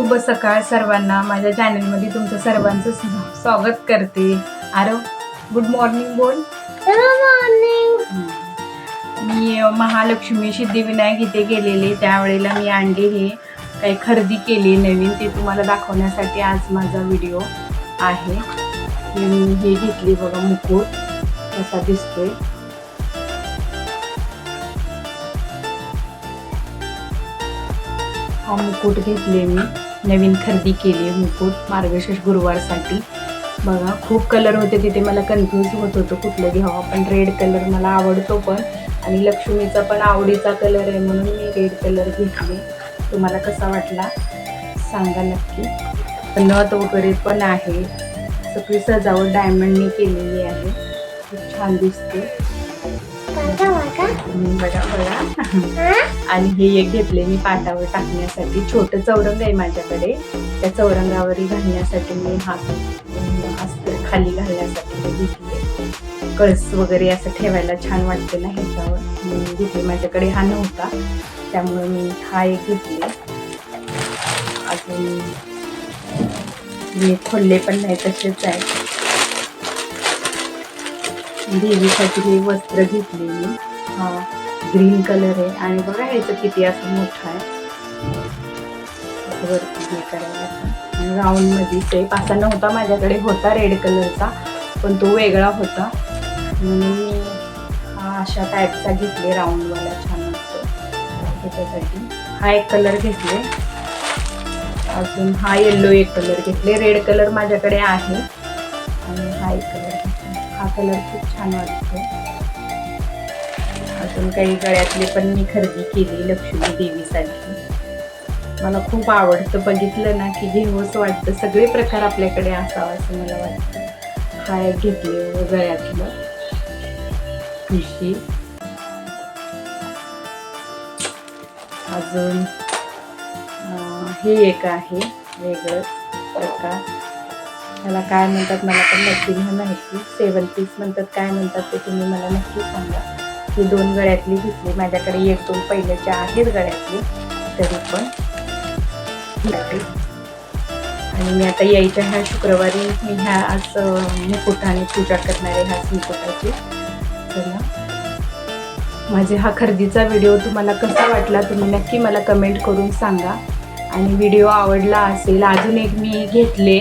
शुभ सकाळ सर्वांना. माझ्या चॅनलमध्ये तुमचं सर्वांचं स्वागत करते. आरव गुड मॉर्निंग बोल. Good morning. मी महालक्ष्मी सिद्धिविनायक इथे गेलेले, त्यावेळेला मी अंडे हे काही खरेदी केली नवीन, ते तुम्हाला दाखवण्यासाठी आज माझा व्हिडिओ आहे. मी हे घेतली बघा, मुकुट कसा दिसतोय. हा मुकुट घेतले, मी नवीन खरेदी केली मुकुट मार्गशीर्ष गुरुवारसाठी. बघा खूप कलर होते तिथे, मला कन्फ्यूज होत होतं कुठलं घ्यावं, पण रेड कलर मला आवडतो पण, आणि लक्ष्मीचा पण आवडीचा कलर आहे म्हणून मी रेड कलर घेतले. तुम्हाला कसा वाटला सांगा नक्की. नथ वगैरे पण आहे, सगळी सजावट डायमंडनी केलेली आहे, खूप छान दिसते. बघा बघा. आणि हे एक घेतले मी पाटावर टाकण्यासाठी. छोटं चौरंग आहे माझ्याकडे, त्या चौरंगावरही घालण्यासाठी मी हा अस्तर खाली घालण्यासाठी हे घेतले. कळस वगैरे असं ठेवायला छान वाटते ना ह्याच्यावर, मी घेतले. माझ्याकडे हा नव्हता त्यामुळे मी हा एक घेतले. अजून मी खोलले पण नाही, तसेच आहे. देवीसाठी हे वस्त्र घेतले मी, हा ग्रीन कलर आहे. आणि बघा ह्याचं किती असं मोठं आहे, असं वरती हे करायला. आणि राऊंडमध्येच आहे, असा नव्हता माझ्याकडे, होता रेड कलरचा पण तो वेगळा होता म्हणून मी हा अशा टाईपचा घेतले, राऊंडवाला छान वाटतो त्याच्यासाठी. हा एक कलर घेतले. अजून हा येल्लो एक कलर घेतले. रेड कलर माझ्याकडे आहे आणि हा एक कलर घेतला. हा कलर खूप छान वाटतो. अजून काही गळ्यातले पण मी खरेदी केली लक्ष्मी देवीसाठी. मला खूप आवडतं, बघितलं ना की घेऊच वाटतं. सगळे प्रकार आपल्याकडे असावं असं मला वाटतं. हा एक घेतले गळ्यातलं ठुशी. अजून हे एक आहे वेगळं प्रकार, त्याला काय म्हणतात मला पण नक्की नाही माहिती. 7 पीस म्हणतात, काय म्हणतात ते तुम्ही मला नक्की सांगा. ही 2 गळ्यातली घेतली माझ्याकडे, 1-2 पहिल्याच्या आहेत गळ्यातली तरी पण. आणि मी आता यायच्या ह्या शुक्रवारी मी ह्या आज मुकुटाने पूजा करणार आहे, ह्याच मुकुटाची. चला, माझे हा खरेदीचा व्हिडिओ तुम्हाला कसा वाटला तुम्ही नक्की मला कमेंट करून सांगा. आणि व्हिडिओ आवडला असेल, अजून एक मी घेतले,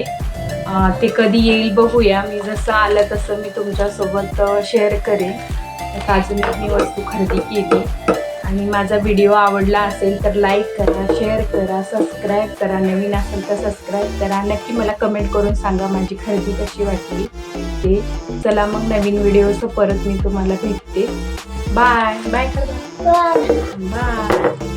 ते कधी येईल बघूया. मी जसं आलं तसं मी तुमच्यासोबत शेअर करेन. अजून एक मी वस्तू खरेदी केली. आणि माझा व्हिडिओ आवडला असेल तर लाईक करा, शेअर करा, सबस्क्राईब करा. नवीन असेल तर सबस्क्राईब करा. नक्की मला कमेंट करून सांगा माझी खरेदी कशी वाटली ते. चला मग नवीन व्हिडिओचं परत मी तुम्हाला भेटते. बाय बाय करा. बाय.